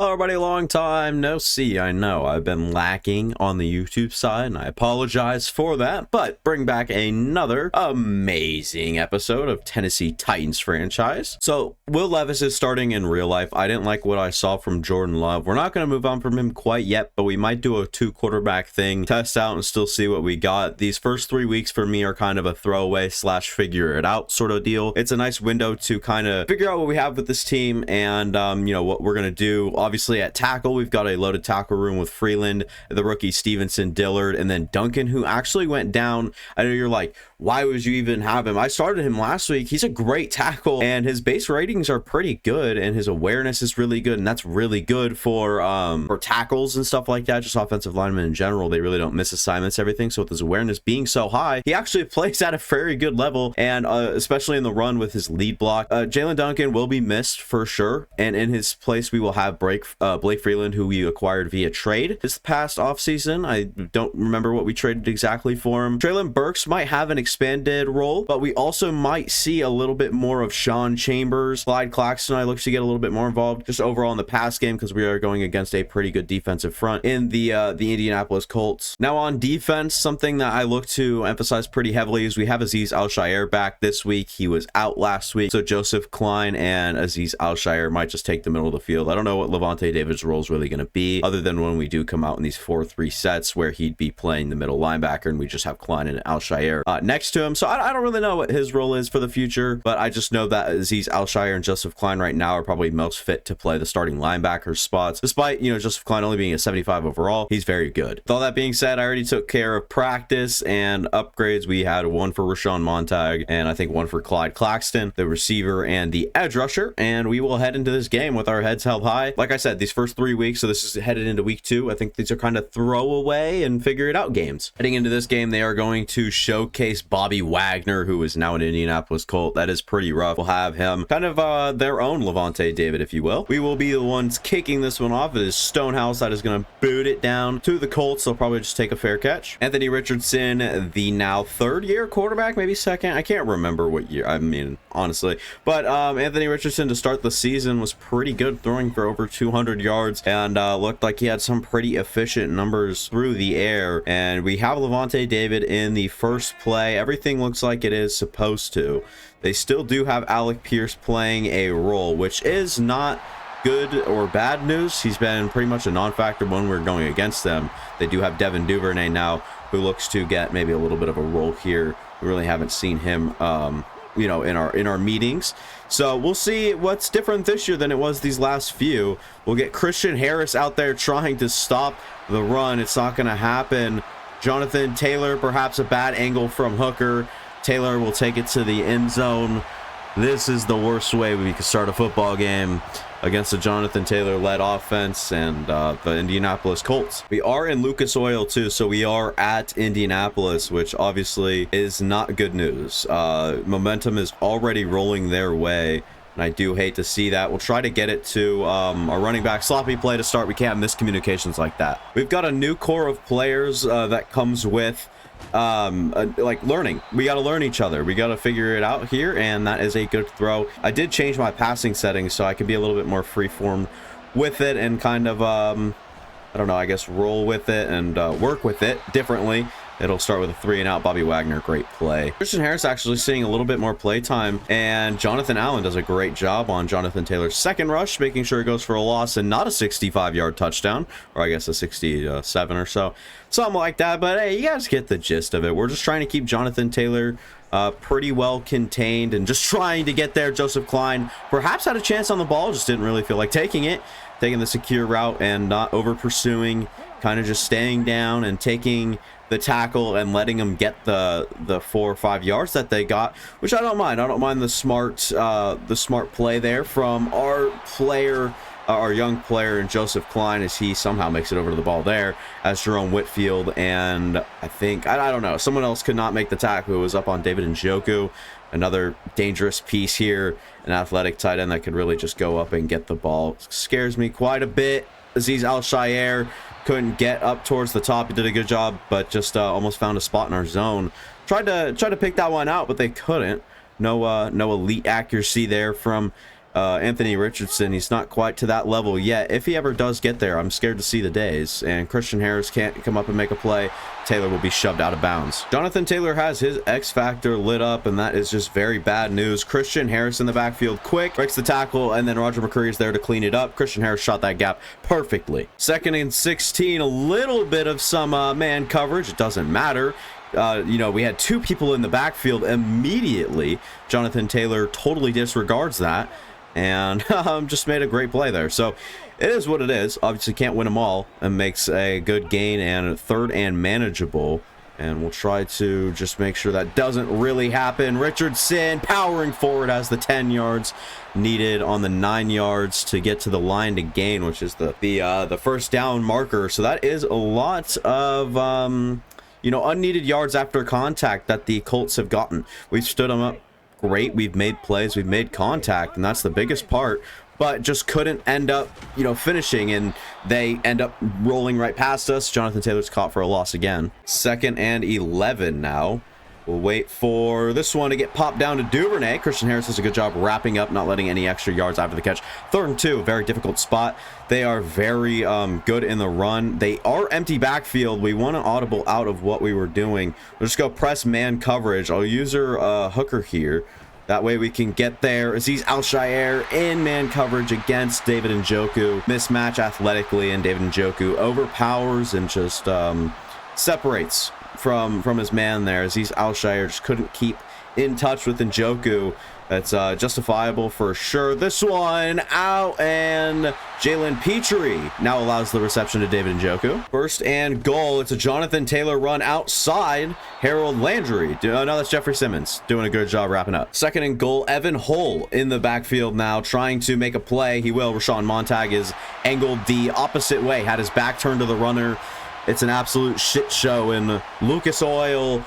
Hello everybody, long time no see. I know I've been lacking on the YouTube side and I apologize for that, but bring back another amazing episode of Tennessee Titans franchise. So Will Levis is starting in real life. I didn't like what I saw from Jordan Love. We're not going to move on from him quite yet, but we might do a 2-quarterback thing, test out and still see what we got. These first 3 weeks for me are kind of a throwaway slash figure it out sort of deal. It's a nice window to kind of figure out what we have with this team and what we're going to do. Obviously at tackle, we've got a loaded tackle room with Freeland, the rookie Stevenson, Dillard, and then Duncan, who actually went down. I know you're like, why would you even have him? I started him last week. He's a great tackle and his base ratings are pretty good and his awareness is really good, and that's really good for tackles and stuff like that. Just offensive linemen in general, they really don't miss assignments, everything. So with his awareness being so high, he actually plays at a very good level, and especially in the run with his lead block. Jalen Duncan will be missed for sure, and in his place we will have Blake Freeland, who we acquired via trade this past offseason. I don't remember what we traded exactly for him. Traylon Burks might have an expanded role, but we also might see a little bit more of Sean Chambers. Clyde Claxton, I look to get a little bit more involved just overall in the pass game, because we are going against a pretty good defensive front in the Indianapolis Colts. Now on defense, something that I look to emphasize pretty heavily is we have Azeez Al-Shaair back this week. He was out last week, so Joseph Klein and Azeez Al-Shaair might just take the middle of the field. I don't know what Levante David's role is really going to be, other than when we do come out in these 4-3 sets where he'd be playing the middle linebacker and we just have Klein and Al-Shaair next to him. So I don't really know what his role is for the future, but I just know that Azeez Al-Shaair and Joseph Klein right now are probably most fit to play the starting linebacker spots. Despite, Joseph Klein only being a 75 overall, he's very good. With all that being said, I already took care of practice and upgrades. We had one for Rashawn Montag and I think one for Clyde Claxton, the receiver and the edge rusher, and we will head into this game with our heads held high. Like I said, these first 3 weeks, so this is headed into week 2. I think these are kind of throwaway and figure it out games. Heading into this game, they are going to showcase Bobby Wagner, who is now an Indianapolis Colt. That is pretty rough. We'll have him kind of their own Levante David, if you will. We will be the ones kicking this one off. It is Stonehouse that is going to boot it down to the Colts. They'll probably just take a fair catch. Anthony Richardson, the now third-year quarterback, maybe second. I can't remember what year. I mean, honestly. But Anthony Richardson to start the season was pretty good, throwing for over 200 yards and looked like he had some pretty efficient numbers through the air. And we have Levante David in the first play. Everything looks like it is supposed to. They still do have Alec Pierce playing a role, which is not good or bad news. He's been pretty much a non-factor when we're going against them. They do have Devin Duvernay now, who looks to get maybe a little bit of a role here. We really haven't seen him in our meetings, so we'll see what's different this year than it was these last few. We'll get Christian Harris out there trying to stop the run. It's not going to happen. Jonathan Taylor, perhaps a bad angle from Hooker. Taylor will take it to the end zone. This is the worst way we could start a football game against the Jonathan Taylor-led offense and the Indianapolis Colts. We are in Lucas Oil too, so we are at Indianapolis, which obviously is not good news. Momentum is already rolling their way, and I do hate to see that. We'll try to get it to our running back. Sloppy play to start. We can't have miscommunications like that. We've got a new core of players that comes with like learning. We got to learn each other. We got to figure it out here, and that is a good throw. I did change my passing settings so I can be a little bit more freeform with it and kind of I don't know, I guess roll with it and work with it differently. It'll start with a 3-and-out. Bobby Wagner, great play. Christian Harris actually seeing a little bit more play time, and Jonathan Allen does a great job on Jonathan Taylor's second rush, making sure it goes for a loss and not a 65-yard touchdown, or I guess a 67 or so, something like that. But hey, you guys get the gist of it. We're just trying to keep Jonathan Taylor pretty well contained and just trying to get there. Joseph Klein perhaps had a chance on the ball, just didn't really feel like taking it, taking the secure route and not over pursuing, kind of just staying down and taking the tackle and letting them get the 4 or 5 yards that they got, which I don't mind. I don't mind the smart play there from our player, our young player, and Joseph Klein, as he somehow makes it over to the ball there as Jerome Whitfield. And I think I don't know, someone else could not make the tackle. It was up on David Njoku. Another dangerous piece here, an athletic tight end that could really just go up and get the ball. Scares me quite a bit. Azeez Al-Shaair couldn't get up towards the top. He did a good job, but just almost found a spot in our zone. Tried to pick that one out, but they couldn't. No elite accuracy there from Anthony Richardson, he's not quite to that level yet. If he ever does get there, I'm scared to see the days. And Christian Harris can't come up and make a play. Taylor will be shoved out of bounds. Jonathan Taylor has his X factor lit up, and that is just very bad news. Christian Harris in the backfield, quick, breaks the tackle, and then Roger McCreary is there to clean it up. Christian Harris shot that gap perfectly. 2nd and 16, a little bit of some man coverage. It doesn't matter. We had 2 people in the backfield immediately. Jonathan Taylor totally disregards that and just made a great play there. So it is what it is. Obviously can't win them all, and makes a good gain and 3rd and manageable. And we'll try to just make sure that doesn't really happen. Richardson powering forward has the 10 yards needed on the 9 yards to get to the line to gain, which is the first down marker. So that is a lot of unneeded yards after contact that the Colts have gotten. We've stood them up great. We've made plays. We've made contact, and that's the biggest part. But just couldn't end up, finishing, and they end up rolling right past us. Jonathan Taylor's caught for a loss again. 2nd and 11 now. We'll wait for this one to get popped down to Duvernay. Christian Harris does a good job wrapping up, not letting any extra yards after the catch. 3rd and 2, very difficult spot. They are very good in the run. They are empty backfield. We want to audible out of what we were doing. We'll just go press man coverage. I'll use her hooker here. That way we can get there. Aziz Al-Shaair in man coverage against David Njoku. Mismatch athletically, and David Njoku overpowers and just separates from his man there. Aziz Al-Shaair just couldn't keep in touch with Njoku. That's justifiable for sure. This one out, and Jalen Petrie now allows the reception to David Njoku. 1st and goal. It's a Jonathan Taylor run outside Harold Landry. No, that's Jeffrey Simmons doing a good job wrapping up. 2nd and goal. Evan Hull in the backfield now, trying to make a play. He will. Rashawn Montag is angled the opposite way, had his back turned to the runner. It's an absolute shit show in Lucas Oil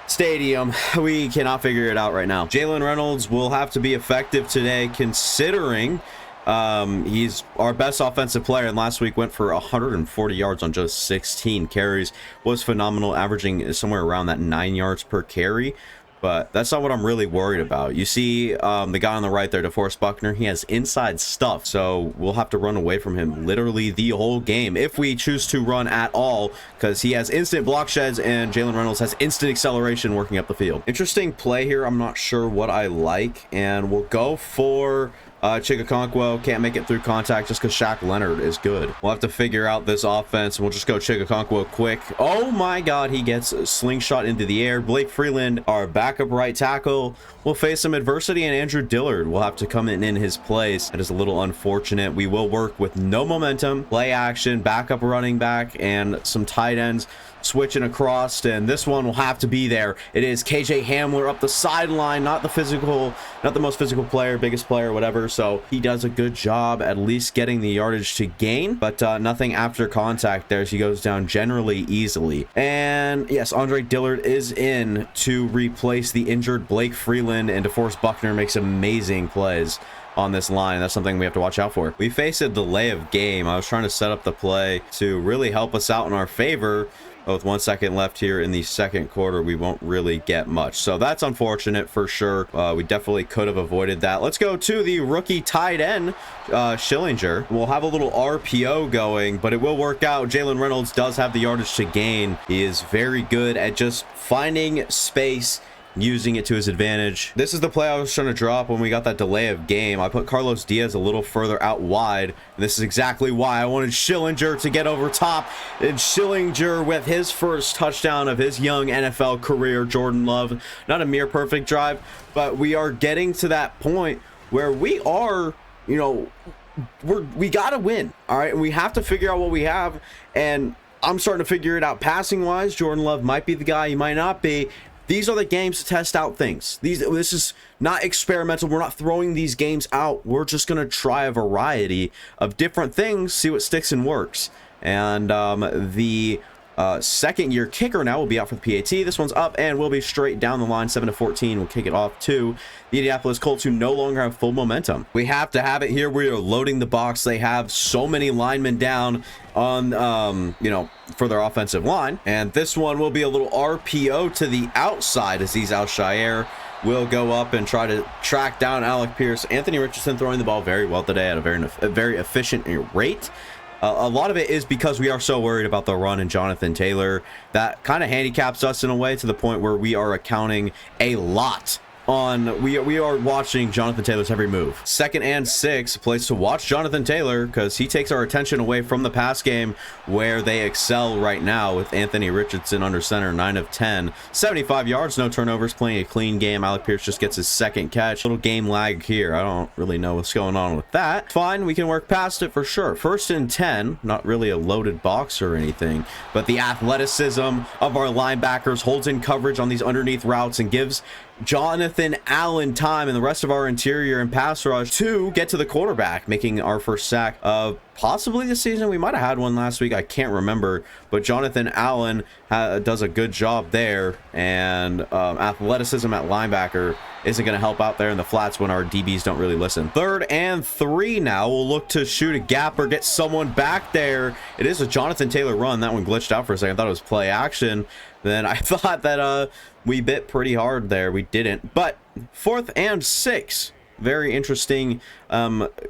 Stadium. We cannot figure it out right now. Jalen Reynolds will have to be effective today, considering he's our best offensive player, and last week went for 140 yards on just 16 carries. Was phenomenal, averaging somewhere around that 9 yards per carry. But that's not what I'm really worried about. You see the guy on the right there, DeForest Buckner, he has inside stuff. So we'll have to run away from him literally the whole game if we choose to run at all, because he has instant block sheds and Jalen Reynolds has instant acceleration working up the field. Interesting play here. I'm not sure what I like, and we'll go for Chigakonkwo. Can't make it through contact just because Shaq Leonard is good. We'll have to figure out this offense, and we'll just go Chigakonkwo quick. Oh my god, he gets a slingshot into the air. Blake Freeland, our backup right tackle, will face some adversity, and Andrew Dillard will have to come in his place. That is a little unfortunate. We will work with no momentum, play action, backup running back, and some tight ends switching across, and this one will have to be there. It is KJ Hamler up the sideline, not the most physical player, biggest player, whatever. So he does a good job at least getting the yardage to gain, but nothing after contact there. So he goes down generally easily. And yes, Andre Dillard is in to replace the injured Blake Freeland, and DeForest Buckner makes amazing plays on this line. That's something we have to watch out for. We face a delay of game. I was trying to set up the play to really help us out in our favor. With 1 second left here in the second quarter, we won't really get much. So that's unfortunate for sure. We definitely could have avoided that. Let's go to the rookie tight end, Schillinger. We'll have a little RPO going, but it will work out. Jalen Reynolds does have the yardage to gain. He is very good at just finding space, using it to his advantage. This is the play I was trying to drop when we got that delay of game. I put Carlos Diaz a little further out wide, and this is exactly why I wanted Schillinger to get over top. And Schillinger with his first touchdown of his young NFL career. Jordan Love, not a mere perfect drive, but we are getting to that point where we are, we gotta win, all right? And we have to figure out what we have, and I'm starting to figure it out passing wise. Jordan Love might be the guy, he might not be. These are the games to test out things. This is not experimental. We're not throwing these games out. We're just going to try a variety of different things, see what sticks and works. And the second-year kicker now will be out for the PAT. This one's up and will be straight down the line. 7-14 will kick it off to the Indianapolis Colts, who no longer have full momentum. We have to have it here. We are loading the box. They have so many linemen down on, for their offensive line. And this one will be a little RPO to the outside. Aziz Al-Shaair will go up and try to track down Alec Pierce. Anthony Richardson throwing the ball very well today at a very efficient rate. A lot of it is because we are so worried about the run and Jonathan Taylor. That kind of handicaps us in a way, to the point where we are accounting a lot on, we are watching Jonathan Taylor's every move. 2nd and 6, a place to watch Jonathan Taylor, because he takes our attention away from the pass game, where they excel right now with Anthony Richardson under center, 9 of 10, 75 yards, no turnovers, playing a clean game. Alec Pierce just gets his 2nd catch. Little game lag here. I don't really know what's going on with that. Fine, we can work past it for sure. 1st and 10, not really a loaded box or anything, but the athleticism of our linebackers holds in coverage on these underneath routes and gives Jonathan Allen time and the rest of our interior and pass rush to get to the quarterback, making our first sack of possibly the season. We might have had one last week, I can't remember, but Jonathan Allen does a good job there, and athleticism at linebacker isn't going to help out there in the flats when our DBs don't really listen. 3rd and 3 now. We'll look to shoot a gap or get someone back there. It is a Jonathan Taylor run. That one glitched out for a second. I thought it was play action. Then I thought that we bit pretty hard there. We didn't. But 4th and 6. Very interesting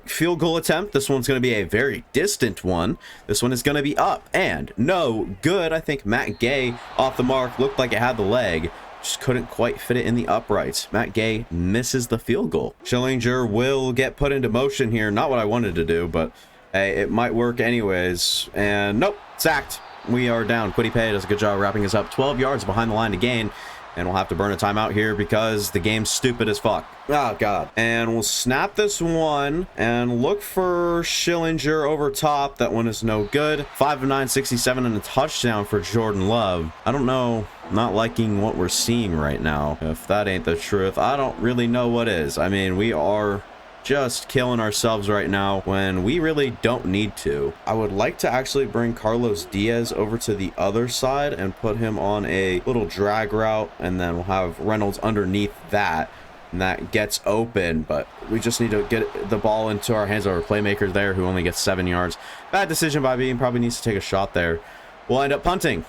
field goal attempt. This one's going to be a very distant one. This one is going to be up and no good. I think Matt Gay off the mark. Looked like it had the leg. Just couldn't quite fit it in the uprights. Matt Gay misses the field goal. Schillinger will get put into motion here. Not what I wanted to do, but hey, it might work anyways. And nope, sacked. We are down. Quiddy Pay does a good job wrapping us up. 12 yards behind the line to gain. And we'll have to burn a timeout here because the game's stupid as fuck. Oh, God. And we'll snap this one and look for Schillinger over top. That one is no good. 5 of 9, 67, and a touchdown for Jordan Love. I don't know. Not liking what we're seeing right now. If that ain't the truth, I don't really know what is. I mean, we are just killing ourselves right now when we really don't need to. I would like to actually bring Carlos Diaz over to the other side and put him on a little drag route, and then we'll have Reynolds underneath that, and that gets open, but we just need to get the ball into our hands of our playmaker there, who only gets 7 yards. Bad decision by Bean. Probably needs to take a shot there. We'll end up punting.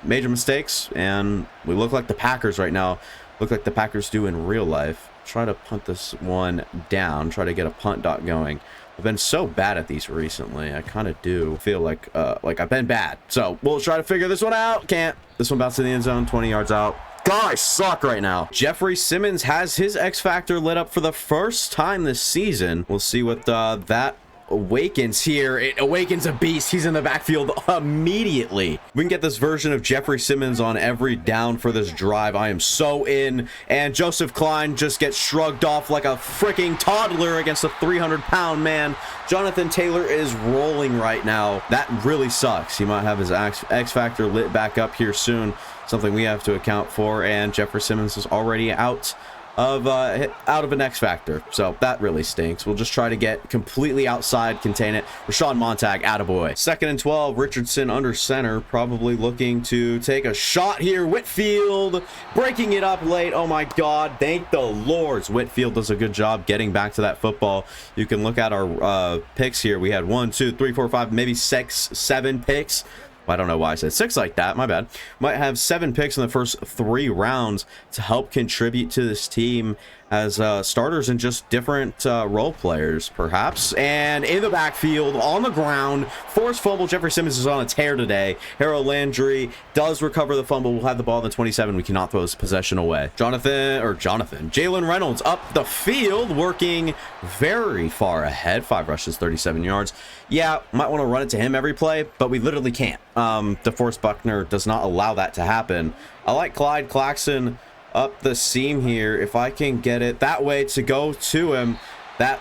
Major mistakes, and we look like the Packers right now. Look like the Packers do in real life. Try to punt this one down. Try to get a punt dot going. I've been so bad at these recently. I kind of do feel like I've been bad. So we'll try to figure this one out. Can't. This one bounced in the end zone. 20 yards out. God, I suck right now. Jeffrey Simmons has his X Factor lit up for the first time this season. We'll see what that awakens here. It awakens a beast. He's in the backfield immediately. We can get this version of Jeffrey Simmons on every down for this drive. I am so in. And Joseph Klein just gets shrugged off like a freaking toddler against a 300-pound man. Jonathan Taylor is rolling right now. That really sucks. He might have his X Factor lit back up here soon. Something we have to account for. And Jeffrey Simmons is already out of an X Factor, so that really stinks. We'll just try to get completely outside, contain it. Rashawn Montag, attaboy. 2nd and 12, Richardson under center, probably looking to take a shot here. Whitfield breaking it up late. Oh my God, thank the Lords. Whitfield does a good job getting back to that football. You can look at our picks here. We had 1, 2, 3, 4, 5, maybe 6, 7 picks. I don't know why I said 6 like that. My bad. Might have 7 picks in the first 3 rounds to help contribute to this team as starters and just different role players, perhaps. And in the backfield, on the ground, forced fumble. Jeffrey Simmons is on a tear today. Harold Landry does recover the fumble. We'll have the ball in the 27. We cannot throw this possession away. Jalen Reynolds up the field, working very far ahead. 5 rushes, 37 yards. Yeah, might want to run it to him every play, but we literally can't. DeForest Buckner does not allow that to happen. I like Clyde Claxton up the seam here. If I can get it that way to go to him, that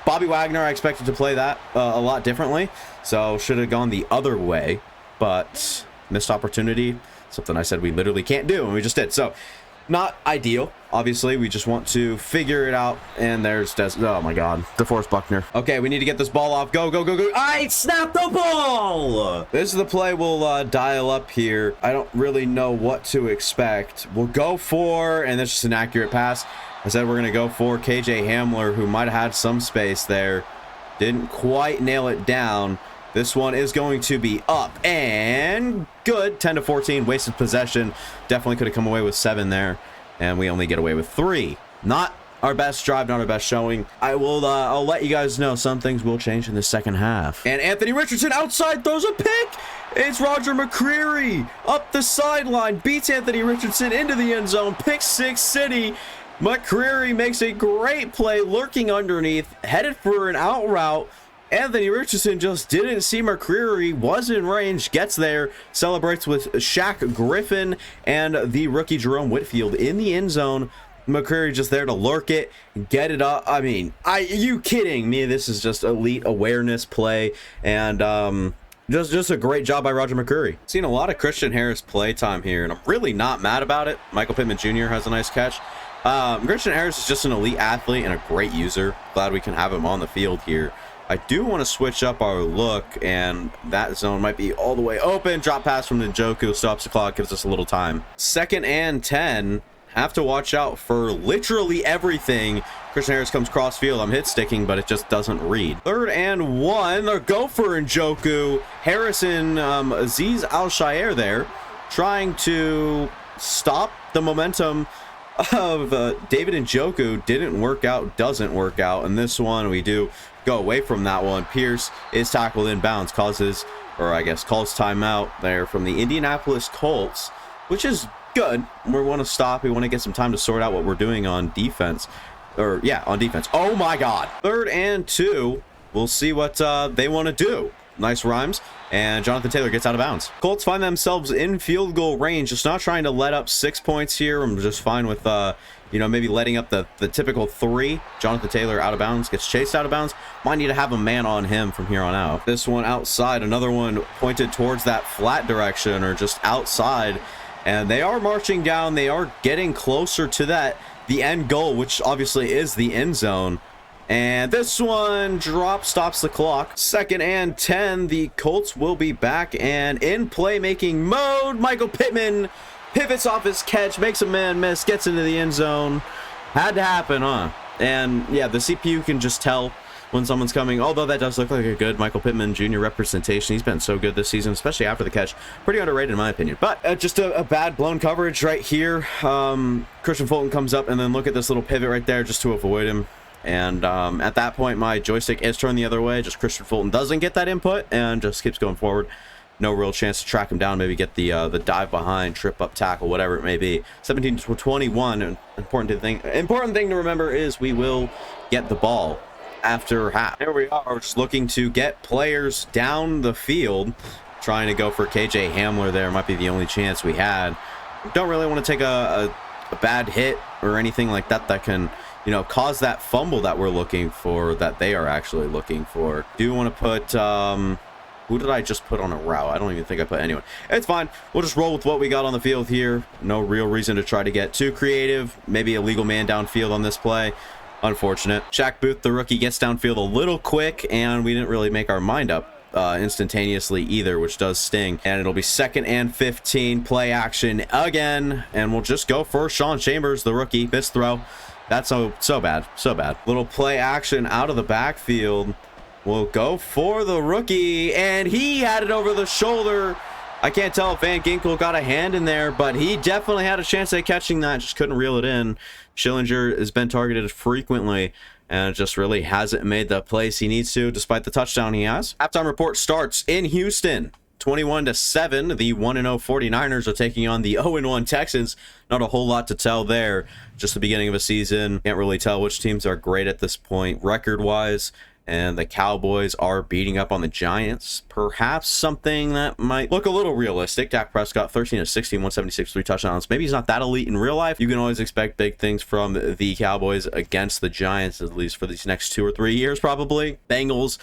Bobby Wagner, I expected to play that a lot differently, so should have gone the other way, but missed opportunity, something I said we literally can't do, and we just did. So not ideal. Obviously, we just want to figure it out. And there's oh my God, DeForest Buckner. Okay, we need to get this ball off. Go, go, go, go. I snapped the ball. This is the play we'll dial up here. I don't really know what to expect. We'll go for, and that's just an accurate pass. I said we're going to go for KJ Hamler, who might have had some space there. Didn't quite nail it down. This one is going to be up and good. 10-14, wasted possession. Definitely could have come away with 7 there. and we only get away with 3. Not our best drive, not our best showing. I'll let you guys know some things will change in the second half. And Anthony Richardson outside throws a pick. It's Roger McCreary up the sideline, beats Anthony Richardson into the end zone. Pick 6 City. McCreary makes a great play, lurking underneath, headed for an out route. Anthony Richardson just didn't see McCreary, was in range, gets there, celebrates with Shaq Griffin and the rookie Jerome Whitfield in the end zone. McCreary just there to lurk it, get it up. I mean, you kidding me? This is just elite awareness play, and just a great job by Roger McCreary. Seen a lot of Christian Harris play time here, and I'm really not mad about it. Michael Pittman Jr. has a nice catch. Christian Harris is just an elite athlete and a great user. Glad we can have him on the field here. I do want to switch up our look, and that zone might be all the way open. Drop pass from Njoku, stops the clock, gives us a little time. 2nd and 10. Have to watch out for literally everything. Christian Harris comes cross field. I'm hit sticking, but it just doesn't read. 3rd and 1. They'll go for Njoku. Harrison, Aziz Al-Shayer there, trying to stop the momentum of David Njoku. Didn't work out, doesn't work out. And this one, we do go away from that one. Pierce is tackled inbounds, calls timeout there from the Indianapolis Colts, which is good. We want to stop. We want to get some time to sort out what we're doing on defense. On defense. Oh my God. 3rd and 2. We'll see what they want to do. Nice rhymes. And Jonathan Taylor gets out of bounds. Colts find themselves in field goal range. Just not trying to let up 6 points here. I'm just fine with, maybe letting up the typical 3. Jonathan Taylor out of bounds, gets chased out of bounds. Might need to have a man on him from here on out. This one outside. Another one pointed towards that flat direction or just outside. And they are marching down. They are getting closer to the end goal, which obviously is the end zone. And this one stops the clock. 2nd and 10. The Colts will be back and in playmaking mode. Michael Pittman pivots off his catch, makes a man miss, gets into the end zone. Had to happen, huh? And yeah, the CPU can just tell when someone's coming, although that does look like a good Michael Pittman Jr. representation. He's been so good this season, especially after the catch. Pretty underrated in my opinion, but just a bad blown coverage right here. Christian Fulton comes up, and then look at this little pivot right there just to avoid him. And at that point, my joystick is turned the other way. Just Christian Fulton doesn't get that input and just keeps going forward. No real chance to track him down, maybe get the dive behind, trip up, tackle, whatever it may be. 17-21. Important thing to remember is we will get the ball after half. Here we are, just looking to get players down the field. Trying to go for KJ Hamler there. Might be the only chance we had. Don't really want to take a bad hit or anything like that that can, cause that fumble that we're looking for, that they are actually looking for. Do want to put, who did I just put on a route? I don't even think I put anyone. It's fine. We'll just roll with what we got on the field here. No real reason to try to get too creative. Maybe a legal man downfield on this play. Unfortunate. Shaq Booth, the rookie, gets downfield a little quick, and we didn't really make our mind up instantaneously either, which does sting. And it'll be 2nd and 15. Play action again, and we'll just go for Sean Chambers, the rookie. Missed throw. That's so bad. Little play action out of the backfield. We'll go for the rookie, and he had it over the shoulder. I can't tell if Van Ginkel got a hand in there, but he definitely had a chance at catching that. Just couldn't reel it in. Schillinger has been targeted frequently and just really hasn't made the plays he needs to, despite the touchdown he has. Halftime report starts in Houston. 21-7. The 1-0 49ers are taking on the 0-1 Texans. Not a whole lot to tell there. Just the beginning of a season. Can't really tell which teams are great at this point record-wise. And the Cowboys are beating up on the Giants. Perhaps something that might look a little realistic. Dak Prescott, 13-16, 176, 3 touchdowns. Maybe he's not that elite in real life. You can always expect big things from the Cowboys against the Giants, at least for these next 2 or 3 years, probably. Bengals,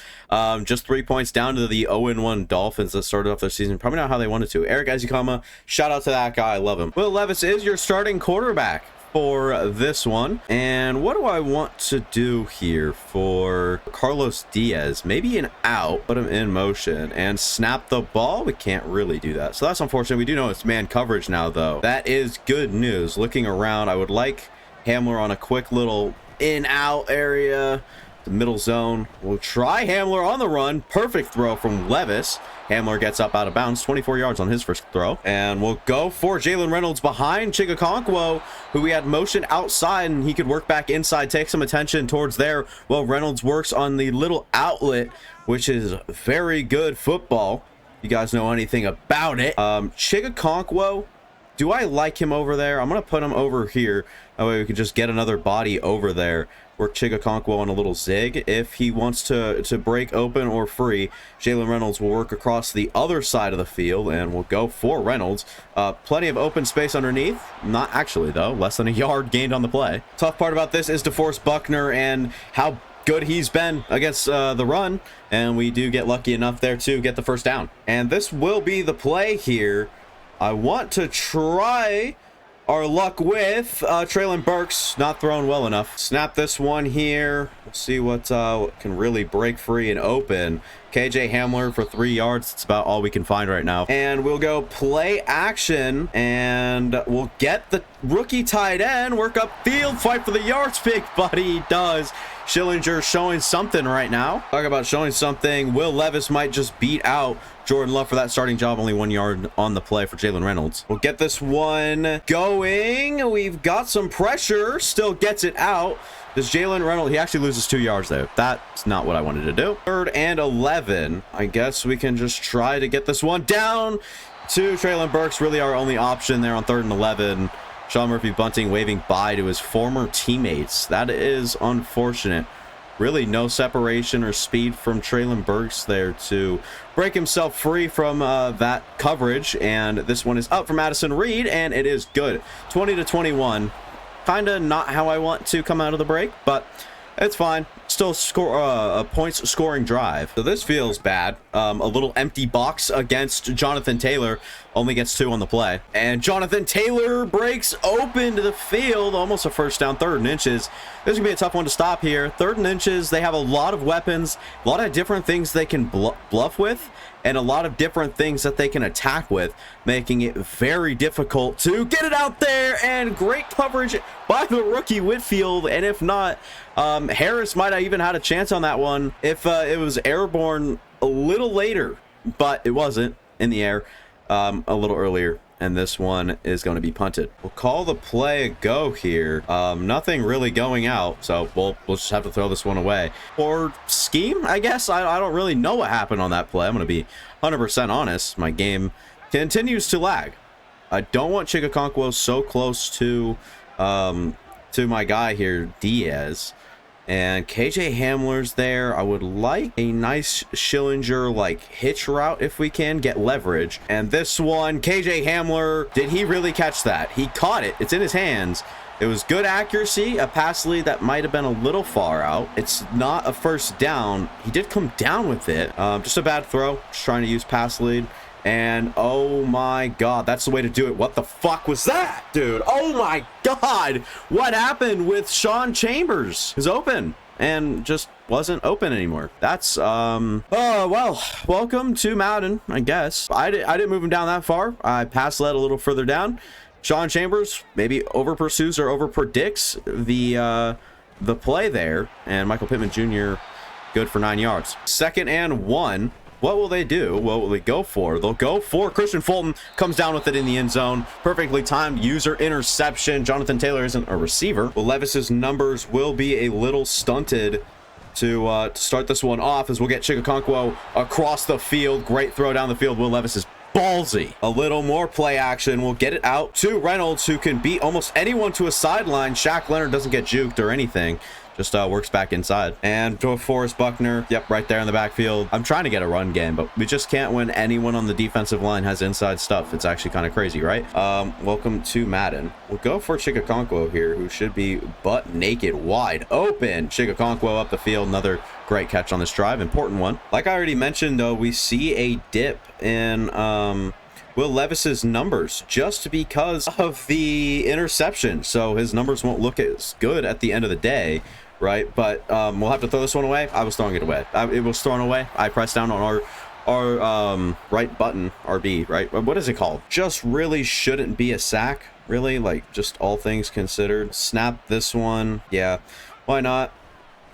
just 3 points down to the 0-1 Dolphins that started off their season. Probably not how they wanted to. Eric Ezekama, shout out to that guy. I love him. Will Levis is your starting quarterback for this one. And what do I want to do here for Carlos Diaz? Maybe an out, put him in motion and snap the ball. We can't really do that, so that's unfortunate. We do know it's man coverage now, though. That is good news. Looking around, I would like Hamler on a quick little in-out area. The middle zone. We'll try Hamler on the run. Perfect throw from Levis. Hamler gets up out of bounds, 24 yards on his first throw. And we'll go for Jalen Reynolds behind Chigakonkwo, who we had motion outside, and he could work back inside, take some attention towards there. Well, Reynolds works on the little outlet, which is very good football. You guys know anything about it. Chigakonkwo, do I like him over there? I'm going to put him over here. That way we can just get another body over there. Work Chigakonkwo on a little zig. If he wants to break open or free, Jalen Reynolds will work across the other side of the field, and we'll go for Reynolds. Plenty of open space underneath. Not actually, though. Less than a yard gained on the play. Tough part about this is DeForest Buckner and how good he's been against the run, and we do get lucky enough there to get the first down. And this will be the play here. I want to try our luck with Traylon Burks, not throwing well enough. Snap this one here. We'll see what can really break free and open. KJ Hamler for 3 yards. That's about all we can find right now. And we'll go play action, and we'll get the rookie tight end, work up field, fight for the yards. Big buddy, he does. Schillinger showing something right now. Talk about showing something. Will Levis might just beat out Jordan Love for that starting job. Only 1 yard on the play for Jalen Reynolds. We'll get this one going. We've got some pressure. Still gets it out. Does Jalen Reynolds, he actually loses 2 yards there. That's not what I wanted to do. 3rd and 11. I guess we can just try to get this one down to Traylon Burks. Really our only option there on 3rd and 11. Sean Murphy Bunting waving bye to his former teammates. That is unfortunate. Really no separation or speed from Traylon Burks there to break himself free from that coverage. And this one is up for Madison Reed, and it is good. 20-21. Kind of not how I want to come out of the break, but it's fine. Still score a points scoring drive. So this feels bad. A little empty box against Jonathan Taylor. Only gets 2 on the play. And Jonathan Taylor breaks open to the field. Almost a first down, 3rd and inches. This is going to be a tough one to stop here. 3rd and inches. They have a lot of weapons. A lot of different things they can bluff with. And a lot of different things that they can attack with, making it very difficult to get it out there. And great coverage by the rookie Whitfield. And if not, Harris might have even had a chance on that one if it was airborne a little later, but it wasn't in the air a little earlier. And this one is going to be punted. We'll call the play a go here. Nothing really going out, so we'll just have to throw this one away. Or scheme, I guess. I don't really know what happened on that play. I'm going to be 100% honest. My game continues to lag. I don't want Chigakonkwo so close to my guy here, Diaz. And KJ Hamler's there. I would like a nice Schillinger like hitch route if we can get leverage. And this one, KJ Hamler, did he really catch that? He caught it. It's in his hands. It was good accuracy. A pass lead that might have been a little far out. It's not a first down. He did come down with it. Just a bad throw. Just trying to use pass lead. And oh my god, that's the way to do it. What the fuck was that, dude? Oh my god, what happened with Sean Chambers? He's open and just wasn't open anymore. That's oh well, welcome to Madden, I guess. I didn't move him down that far. I pass led a little further down. Sean Chambers maybe over pursues or over predicts the play there, and Michael Pittman Jr. good for 9 yards. 2nd and 1. What will they do? What will they go for? They'll go for Christian Fulton. Comes down with it in the end zone. Perfectly timed user interception. Jonathan Taylor isn't a receiver. Well, Levis's numbers will be a little stunted to start this one off, as we'll get Chigakonkwo across the field. Great throw down the field. Will Levis is ballsy. A little more play action. We'll get it out to Reynolds, who can beat almost anyone to a sideline. Shaq Leonard doesn't get juked or anything. Just works back inside. And DeForest Buckner, yep, right there in the backfield. I'm trying to get a run game, but we just can't when anyone on the defensive line has inside stuff. It's actually kind of crazy, right? Welcome to Madden. We'll go for Chigakonkwo here, who should be butt naked, wide open. Chigakonkwo up the field. Another great catch on this drive. Important one. Like I already mentioned, though, we see a dip in Will Levis's numbers just because of the interception. So his numbers won't look as good at the end of the day, right? But we'll have to throw this one away. I was throwing it away. It was thrown away. I pressed down on our right button, RB, right? What is it called? Just really shouldn't be a sack, really, like just all things considered. Snap this one. Yeah, why not?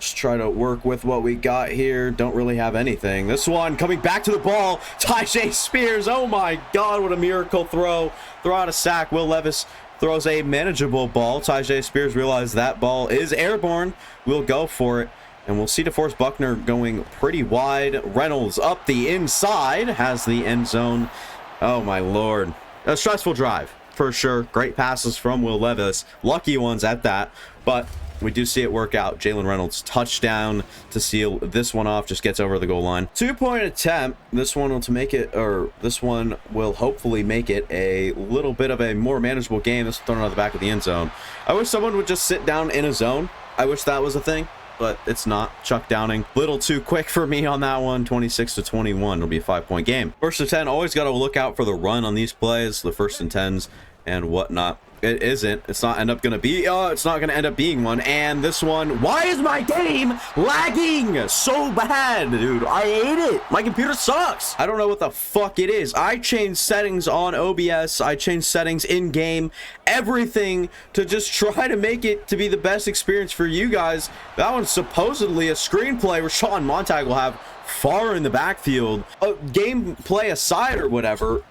Just try to work with what we got here. Don't really have anything. This one coming back to the ball. Tyjae Spears. Oh my God, what a miracle throw. Throw out a sack. Will Levis throws a manageable ball. Tyjae Spears realized that ball is airborne. We'll go for it. And we'll see DeForest Buckner going pretty wide. Reynolds up the inside. Has the end zone. Oh my Lord. A stressful drive for sure. Great passes from Will Levis. Lucky ones at that. But we do see it work out. Jalen Reynolds touchdown to seal this one off. Just gets over the goal line. 2-point attempt. This one will hopefully make it a little bit of a more manageable game. This is thrown out of the back of the end zone. I wish someone would just sit down in a zone. I wish that was a thing, but it's not. Chuck Downing, little too quick for me on that one. 26-21. It'll be a 5-point game. First and 10. Always got to look out for the run on these plays, the first and 10s and whatnot. It isn't. It's not end up going to be. It's not going to end up being one. And this one. Why is my game lagging so bad, dude? I hate it. My computer sucks. I don't know what the fuck it is. I changed settings on OBS. I changed settings in game. Everything to just try to make it to be the best experience for you guys. That one's supposedly a screenplay Rashawn Montag will have far in the backfield. Gameplay aside or whatever,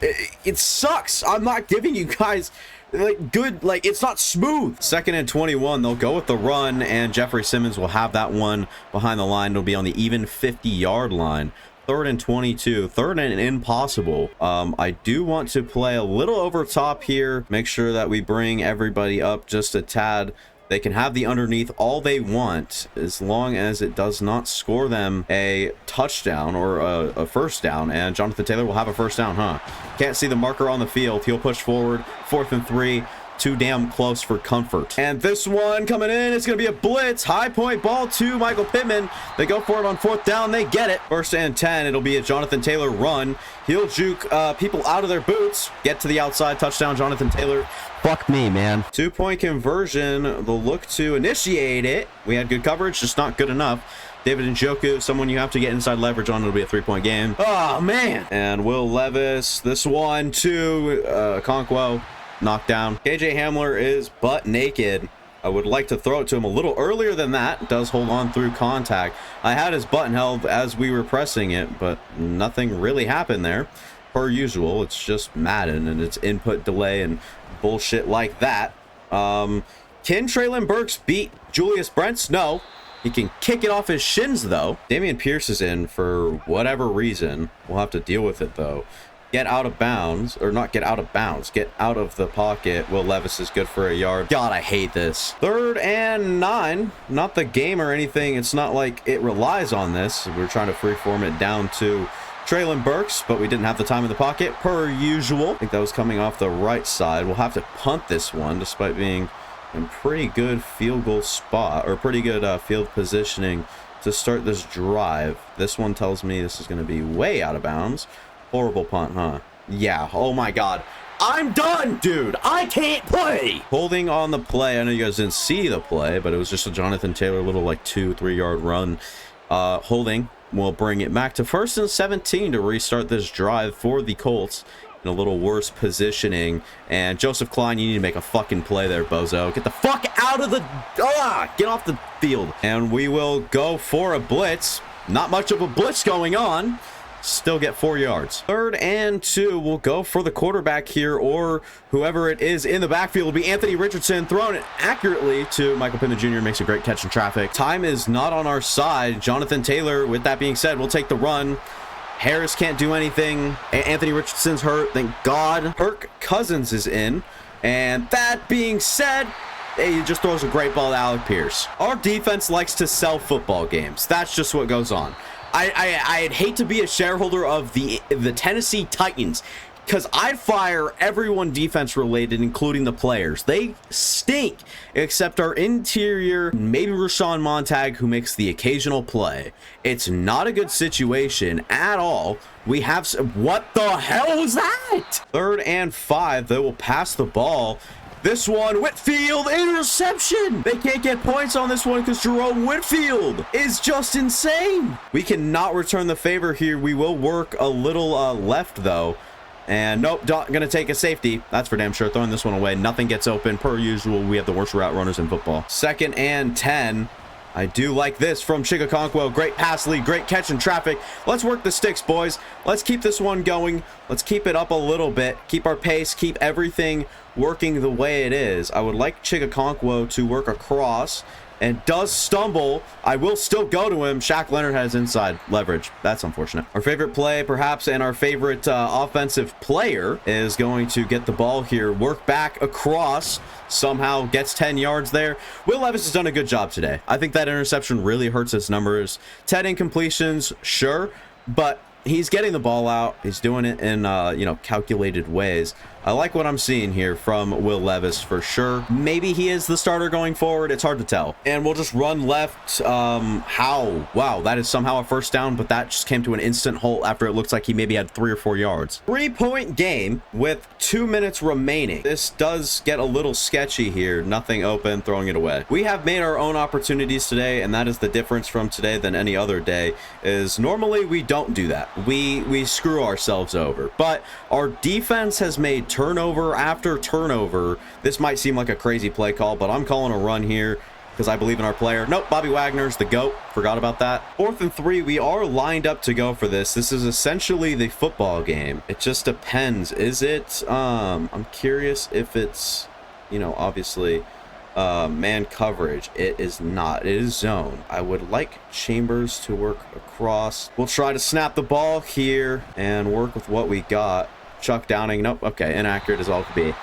it sucks. I'm not giving you guys like good, like it's not smooth. 2nd and 21. They'll go with the run, and Jeffrey Simmons will have that one behind the line. It'll be on the even 50-yard line. 3rd and 22. 3rd and impossible. I do want to play a little over top here. Make sure that we bring everybody up just a tad. They can have the underneath all they want as long as it does not score them a touchdown or a first down. And Jonathan Taylor will have a first down, huh? Can't see the marker on the field. He'll push forward. 4th and 3. Too damn close for comfort. And this one coming in, it's going to be a blitz. High point ball to Michael Pittman. They go for it on 4th down. They get it. 1st and 10. It'll be a Jonathan Taylor run. He'll juke people out of their boots. Get to the outside. Touchdown, Jonathan Taylor. Fuck me, man. 2-point conversion. They'll look to initiate it. We had good coverage, just not good enough. David Njoku, someone you have to get inside leverage on. It'll be a 3-point game. Oh, man. And Will Levis. This one to Okonkwo. Knockdown. KJ Hamler is butt naked. I would like to throw it to him a little earlier than that. Does hold on through contact. I had his button held as we were pressing it, but nothing really happened there. Per usual, it's just Madden and it's input delay and bullshit like that. Can Treylon Burks beat Julius Brents? No. He can kick it off his shins, though. Dameon Pierce is in for whatever reason. We'll have to deal with it, though. Get out of bounds, or not get out of bounds, get out of the pocket. Will Levis is good for a yard. God, I hate this. 3rd and 9, not the game or anything. It's not like it relies on this. We're trying to freeform it down to Treylon Burks, but we didn't have the time in the pocket per usual. I think that was coming off the right side. We'll have to punt this one despite being in pretty good field goal spot, or pretty good field positioning to start this drive. This one tells me this is going to be way out of bounds. Horrible punt, huh? Yeah. Oh my God. I'm done, dude. I can't play. Holding on the play. I know you guys didn't see the play, but it was just a Jonathan Taylor little like 2-3 yard run. Holding will bring it back to 1st and 17 to restart this drive for the Colts. In a little worse positioning. And Joseph Klein, you need to make a fucking play there, bozo. Get the fuck out of the... get off the field. And we will go for a blitz. Not much of a blitz going on. Still get 4 yards. 3rd and 2. We'll go for the quarterback here, or whoever it is in the backfield will be Anthony Richardson, throwing it accurately to Michael Pittman Jr. Makes a great catch in traffic. Time is not on our side. Jonathan Taylor, with that being said, will take the run. Harris can't do anything. Anthony Richardson's hurt. Thank God. Kirk Cousins is in. And that being said, he just throws a great ball to Alec Pierce. Our defense likes to sell football games. That's just what goes on. I'd hate to be a shareholder of the Tennessee Titans, because I'd fire everyone defense related, including the players. They stink, except our interior, maybe Rashawn Montag, who makes the occasional play. It's not a good situation at all. We have what the hell was that? 3rd and 5. They will pass the ball. This one, Whitfield, interception. They can't get points on this one because Jerome Whitfield is just insane. We cannot return the favor here. We will work a little left, though. And nope, not going to take a safety. That's for damn sure. Throwing this one away. Nothing gets open. Per usual, we have the worst route runners in football. 2nd and 10. I do like this from Chigakonkwo. Great pass lead, great catch in traffic. Let's work the sticks, boys. Let's keep this one going. Let's keep it up a little bit. Keep our pace, keep everything working the way it is. I would like Chigakonkwo to work across and does stumble. I will still go to him. Shaq Leonard has inside leverage. That's unfortunate. Our favorite play, perhaps, and our favorite offensive player is going to get the ball here, work back across, somehow gets 10 yards there. Will Levis has done a good job today. I think that interception really hurts his numbers. 10 incompletions, sure, but he's getting the ball out. He's doing it in, calculated ways. I like what I'm seeing here from Will Levis for sure. Maybe he is the starter going forward. It's hard to tell. And we'll just run left. How? Wow, that is somehow a first down, but that just came to an instant halt after it looks like he maybe had 3 or 4 yards. 3-point game with 2 minutes remaining. This does get a little sketchy here. Nothing open, throwing it away. We have made our own opportunities today, and that is the difference from today than any other day, is normally we don't do that. We screw ourselves over, but our defense has made turnover after turnover. This might seem like a crazy play call, but I'm calling a run here because I believe in our player. Nope, Bobby Wagner's the GOAT. Forgot about that. 4th and 3. We are lined up to go for this. This is essentially the football game. It just depends. Is it? I'm curious if it's, obviously man coverage. It is not. It is zone. I would like Chambers to work across. We'll try to snap the ball here and work with what we got. Chuck Downing. Nope. Okay. Inaccurate as all could be.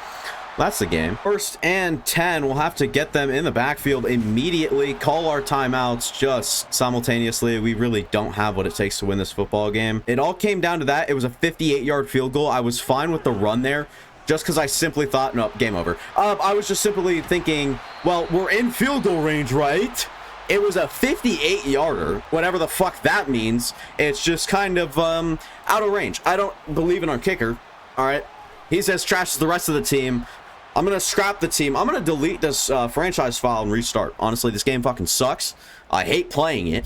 That's the game. 1st and 10. We'll have to get them in the backfield immediately. Call our timeouts just simultaneously. We really don't have what it takes to win this football game. It all came down to that. It was a 58-yard field goal. I was fine with the run there just because I simply thought, no, game over. I was just simply thinking, well, we're in field goal range, right? It was a 58-yarder, whatever the fuck that means. It's just kind of out of range. I don't believe in our kicker. All right, he's as trash as the rest of the team. I'm gonna scrap the team. I'm gonna delete this franchise file and restart. Honestly, this game fucking sucks. I hate playing it.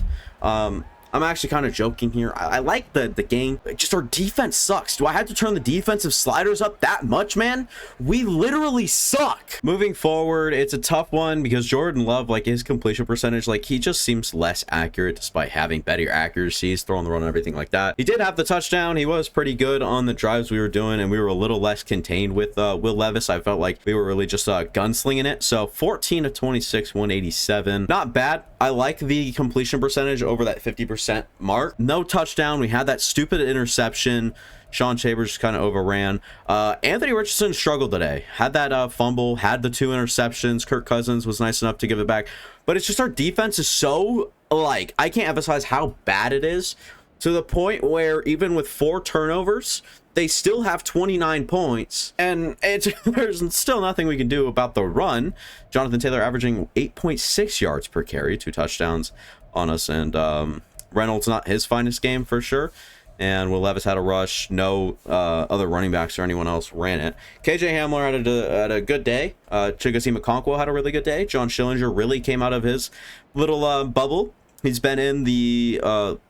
I'm actually kind of joking here. I like the game. Just our defense sucks. Do I have to turn the defensive sliders up that much, man? We literally suck. Moving forward, it's a tough one because Jordan Love, like his completion percentage, like he just seems less accurate despite having better accuracies, throwing the run and everything like that. He did have the touchdown. He was pretty good on the drives we were doing, and we were a little less contained with Will Levis. I felt like we were really just gunslinging it. So 14 of 26, 187. Not bad. I like the completion percentage over that 50% mark. No touchdown. We had that stupid interception. Sean Chambers kind of overran. Anthony Richardson struggled today. Had that fumble, had the 2 interceptions. Kirk Cousins was nice enough to give it back. But it's just our defense is so, I can't emphasize how bad it is, to the point where even with 4 turnovers, they still have 29 points, and there's still nothing we can do about the run. Jonathan Taylor averaging 8.6 yards per carry, 2 touchdowns on us, and Reynolds not his finest game for sure. And Will Levis had a rush. No other running backs or anyone else ran it. KJ Hamler had a good day. Chigakonkwo had a really good day. John Schillinger really came out of his little bubble. He's been in the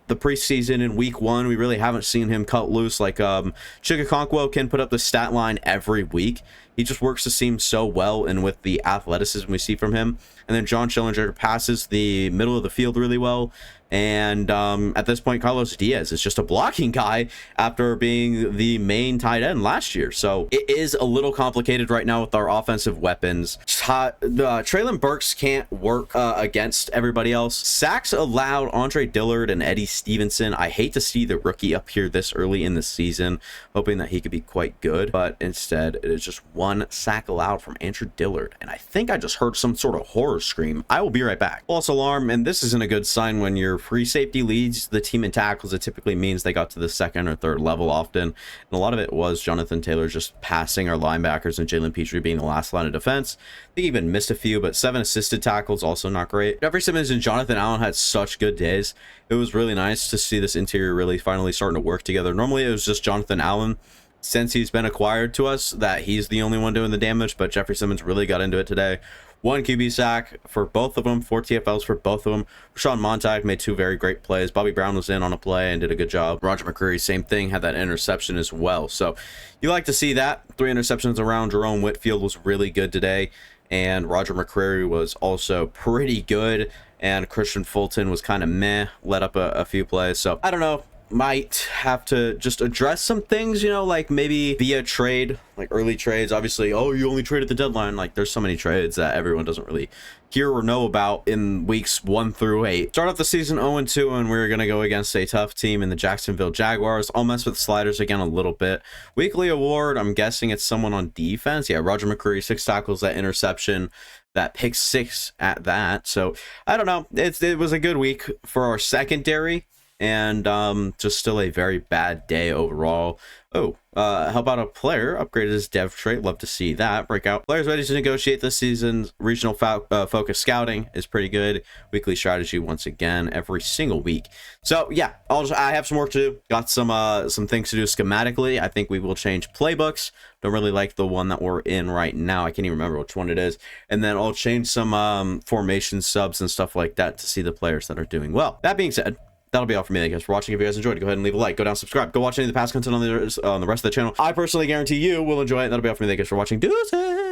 preseason in week 1. We really haven't seen him cut loose. Like Chigakonkwo can put up the stat line every week. He just works the seam so well, and with the athleticism we see from him. And then John Schillinger passes the middle of the field really well. And at this point, Carlos Diaz is just a blocking guy after being the main tight end last year. So it is a little complicated right now with our offensive weapons. Traylon Burks can't work against everybody else. Sacks allowed Andre Dillard and Eddie Stevenson. I hate to see the rookie up here this early in the season, hoping that he could be quite good. But instead, it is just 1 sack allowed from Andrew Dillard. And I think I just heard some sort of horror scream. I will be right back. False alarm, and this isn't a good sign when your free safety leads the team in tackles. It typically means they got to the 2nd or 3rd level often. And a lot of it was Jonathan Taylor just passing our linebackers and Jalen Petrie being the last line of defense. I think he even missed a few, but 7 assisted tackles, also not great. Jeffrey Simmons and Jonathan Allen had such good days. It was really nice to see this interior really finally starting to work together. Normally it was just Jonathan Allen, since he's been acquired to us, that he's the only one doing the damage, but Jeffrey Simmons really got into it today. 1 QB sack for both of them, 4 TFLs for both of them. Rashawn Montag made 2 very great plays. Bobby Brown was in on a play and did a good job. Roger McCreary, same thing, had that interception as well. So you like to see that. 3 interceptions around. Jerome Whitfield was really good today. and Roger McCreary was also pretty good, and Christian Fulton was kind of meh, let up a few plays. So I don't know, might have to just address some things, you know, like maybe via trade, like early trades. Obviously, oh, you only trade at the deadline. Like, there's so many trades that everyone doesn't really hear or know about in weeks 1 through 8. Start off the season 0-2, and we're going to go against a tough team in the Jacksonville Jaguars. I'll mess with sliders again a little bit. Weekly award, I'm guessing it's someone on defense. Yeah, Roger McCreary, 6 tackles, that interception, that pick 6 at that. So I don't know. It was a good week for our secondary, and just still a very bad day overall. Oh, how about a player upgraded his dev trait? Love to see that. Breakout players ready to negotiate this season's regional focus scouting is pretty good. Weekly strategy once again every single week. So yeah, I have some work to do. Got some things to do schematically. I think we will change playbooks. Don't really like the one that we're in right now. I can't even remember which one it is. And then I'll change some formation subs and stuff like that to see the players that are doing well. That being said, that'll be all for me. Thank you guys for watching. If you guys enjoyed, go ahead and leave a like, go down, subscribe, go watch any of the past content on the rest of the channel. I personally guarantee you will enjoy it. That'll be all for me. Thank you guys for watching. Deuces!